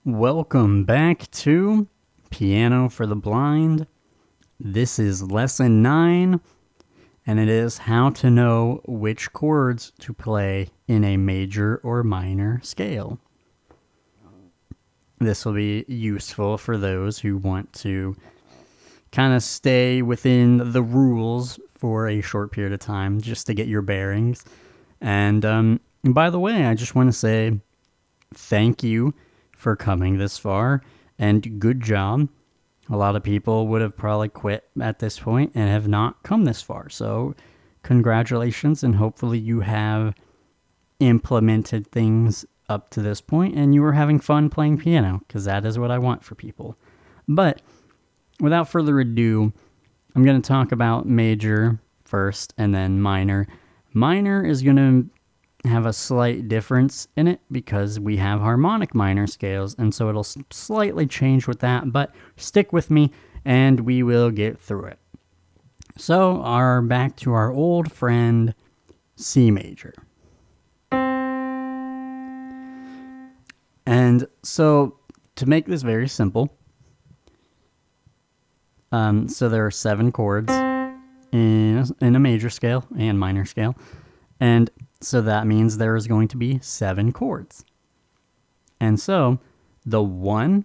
Welcome back to Piano for the Blind. This is lesson 9, and it is how to know which chords to play in a major or minor scale. This will be useful for those who want to kind of stay within the rules for a short period of time just to get your bearings. And by the way, I just want to say thank you for coming this far, and good job. A lot of people would have probably quit at this point and have not come this far. So congratulations, and hopefully you have implemented things up to this point and you are having fun playing piano, because that is what I want for people. But without further ado, I'm going to talk about major first and then minor. Minor is going to have a slight difference in it because we have harmonic minor scales, and so it'll slightly change with that, but stick with me and we will get through it. So back to our old friend C major. And so to make this very simple, so there are 7 chords in a major scale and minor scale, and so that means there is going to be 7 chords. And so the 1,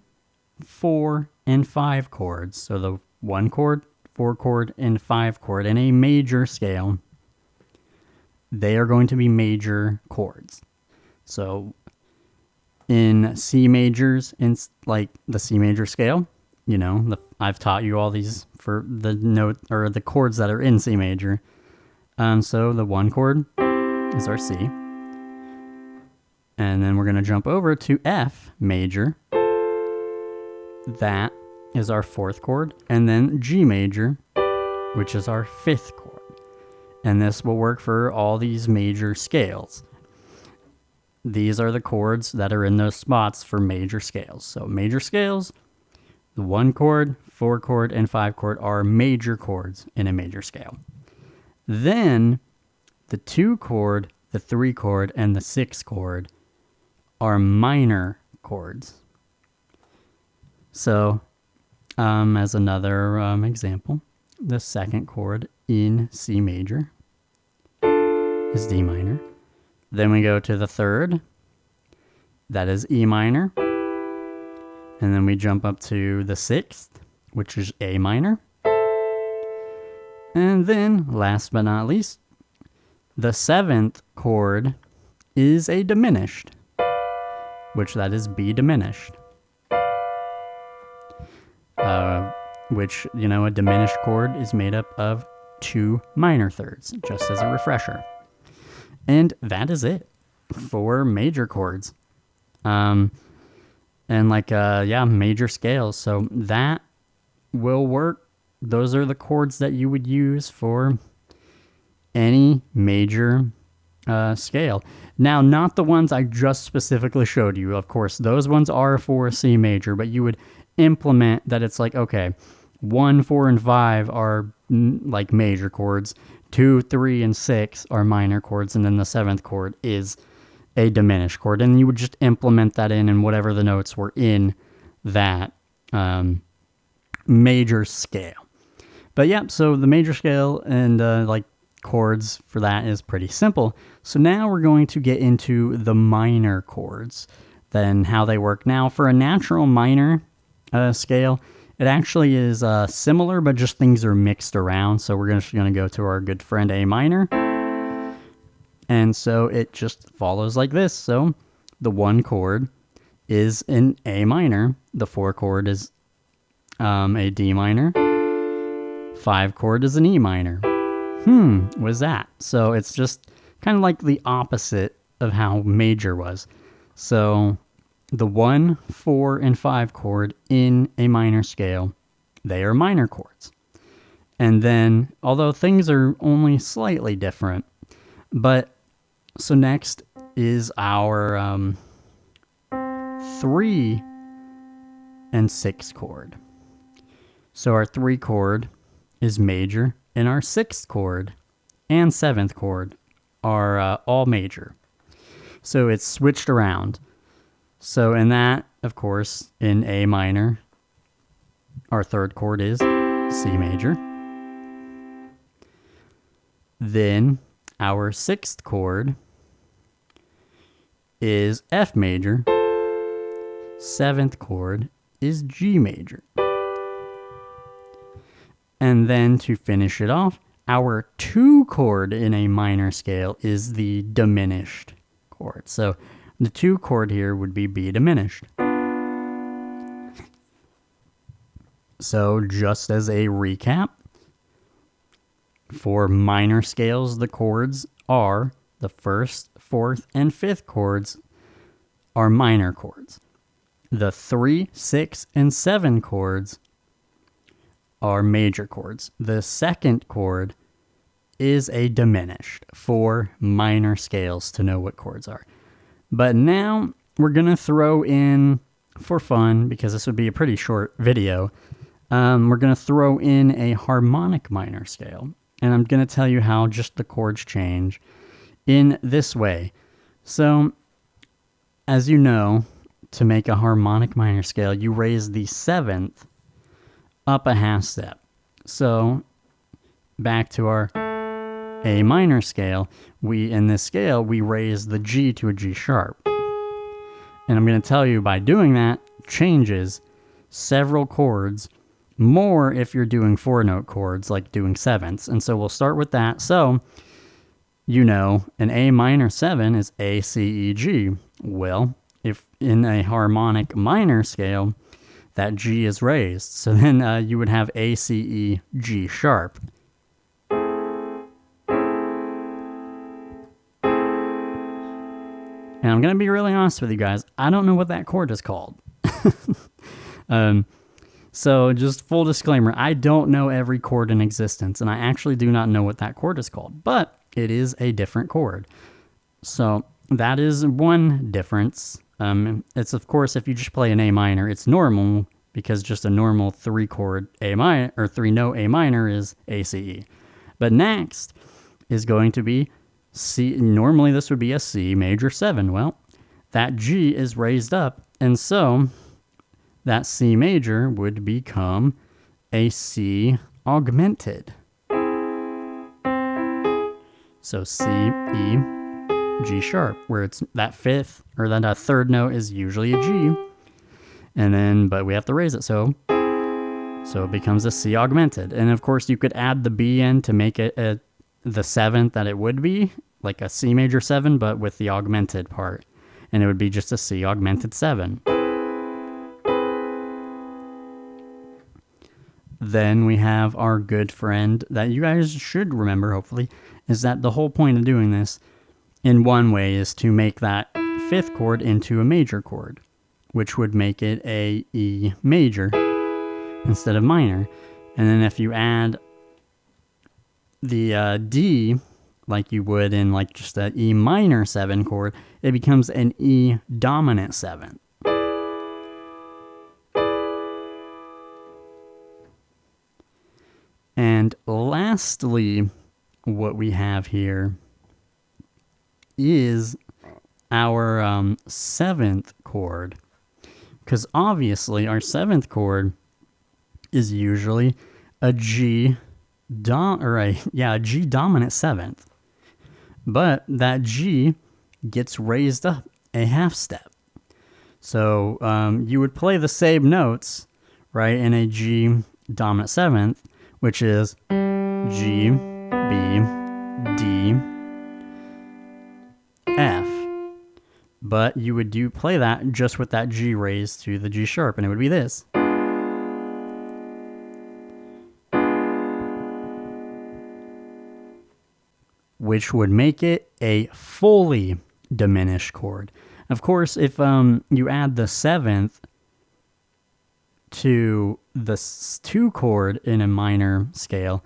4, and 5 chords, so the 1 chord, 4 chord, and 5 chord in a major scale, they are going to be major chords. So in C majors, in like the C major scale, I've taught you all these for the note or the chords that are in C major. So the 1 chord is our C, and then we're going to jump over to F major. That is our 4th chord, and then G major, which is our 5th chord. And this will work for all these major scales. These are the chords that are in those spots for major scales. So major scales, the 1 chord, 4 chord, and 5 chord are major chords in a major scale. Then the 2 chord, the 3 chord, and the 6 chord are minor chords. So, as another example, the 2nd chord in C major is D minor. Then we go to the 3rd, that is E minor. And then we jump up to the 6th, which is A minor. And then, last but not least, the 7th chord is a diminished, which that is B diminished. Which, a diminished chord is made up of 2 minor thirds, just as a refresher. And that is it for major chords. And major scales. So that will work. Those are the chords that you would use for any major scale. Now, not the ones I just specifically showed you. Of course, those ones are for C major, but you would implement that it's like, okay, 1, 4, and 5 are like major chords. 2, 3, and 6 are minor chords, and then the 7th chord is a diminished chord. And you would just implement that in whatever the notes were in that major scale. But yeah, so the major scale and chords for that is pretty simple. So now we're going to get into the minor chords, then how they work. Now for a natural minor scale, it actually is similar, but just things are mixed around. So we're just going to go to our good friend A minor. And so it just follows like this. So the 1 chord is an A minor. The 4 chord is a D minor. 5 chord is an E minor. What is that? So it's just kind of like the opposite of how major was. So the 1, 4, and 5 chord in a minor scale, they are minor chords. And then, although things are only slightly different, but so next is our 3 and 6 chord. So our 3 chord is major, and our 6th chord and 7th chord are all major. So it's switched around. So in that of course, in A minor, our third chord is C major. Then our sixth chord is F major. Seventh chord is G major. And then to finish it off, our 2 chord in a minor scale is the diminished chord. So the 2 chord here would be B diminished. So just as a recap, for minor scales, the chords are the 1st, 4th, and 5th chords are minor chords. The 3, 6, and 7 chords are major chords. The 2nd chord is a diminished for minor scales to know what chords are. But now we're going to throw in, for fun, because this would be a pretty short video, we're going to throw in a harmonic minor scale. And I'm going to tell you how just the chords change in this way. So, as you know, to make a harmonic minor scale, you raise the 7th up a half step. So, back to our A minor scale, in this scale, we raise the G to a G sharp. And I'm going to tell you by doing that, changes several chords, more if you're doing 4-note chords, like doing 7ths. And so we'll start with that. So, you know, an A minor 7 is A, C, E, G. Well, if in a harmonic minor scale, that G is raised. So then you would have A, C, E, G sharp. And I'm going to be really honest with you guys. I don't know what that chord is called. So just full disclaimer, I don't know every chord in existence, and I actually do not know what that chord is called, but it is a different chord. So that is one difference. It's, of course, if you just play an A minor, it's normal, because just a normal 3-chord A minor, or 3-note A minor is A, C, E. But next is going to be C. Normally this would be a C major 7. Well, that G is raised up, and so that C major would become a C augmented. So C, E, G sharp, where it's that 5th or that 3rd note is usually a G, and then but we have to raise it, so it becomes a C augmented. And of course you could add the B in to make it the 7th that it would be, like a C major 7, but with the augmented part, and it would be just a C augmented 7. Then we have our good friend that you guys should remember, hopefully, is that the whole point of doing this in one way is to make that 5th chord into a major chord, which would make it a E major instead of minor. And then if you add the D, like you would in like just an E minor 7 chord, it becomes an E dominant 7. And lastly, what we have here is our 7th chord. Because obviously our 7th chord is usually a G dominant 7th. But that G gets raised up a half step. So you would play the same notes, right, in a G dominant 7th, which is G, B, D, F. But you would play that just with that G raised to the G sharp, and it would be this. Which would make it a fully diminished chord. Of course, if you add the 7th to the 2 chord in a minor scale,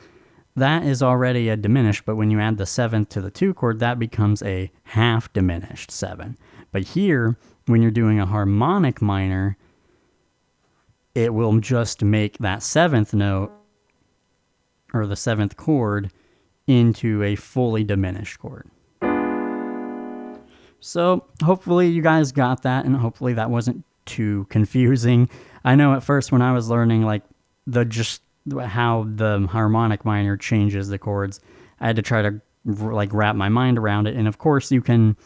that is already a diminished, but when you add the 7th to the 2 chord, that becomes a half diminished 7. But here, when you're doing a harmonic minor, it will just make that 7th note, or the 7th chord, into a fully diminished chord. So hopefully you guys got that, and hopefully that wasn't too confusing. I know at first when I was learning like how the harmonic minor changes the chords, I had to try to like wrap my mind around it. And of course you can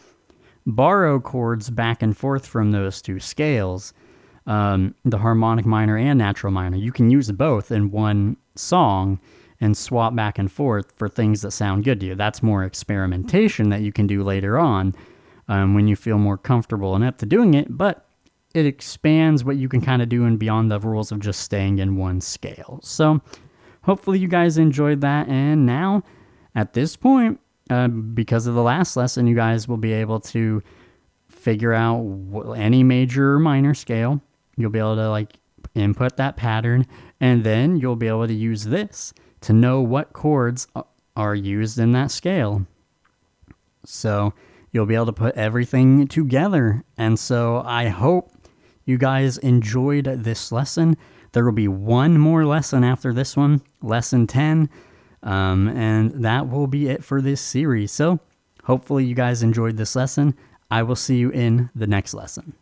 borrow chords back and forth from those two scales, the harmonic minor and natural minor. You can use both in one song and swap back and forth for things that sound good to you. That's more experimentation that you can do later on, when you feel more comfortable and up to doing it, but it expands what you can kind of do and beyond the rules of just staying in one scale. So hopefully you guys enjoyed that, and now at this point, because of the last lesson, you guys will be able to figure out any major or minor scale. You'll be able to like input that pattern, and then you'll be able to use this to know what chords are used in that scale. So you'll be able to put everything together. And so I hope you guys enjoyed this lesson. There will be one more lesson after this one, lesson 10. And that will be it for this series. So hopefully you guys enjoyed this lesson. I will see you in the next lesson.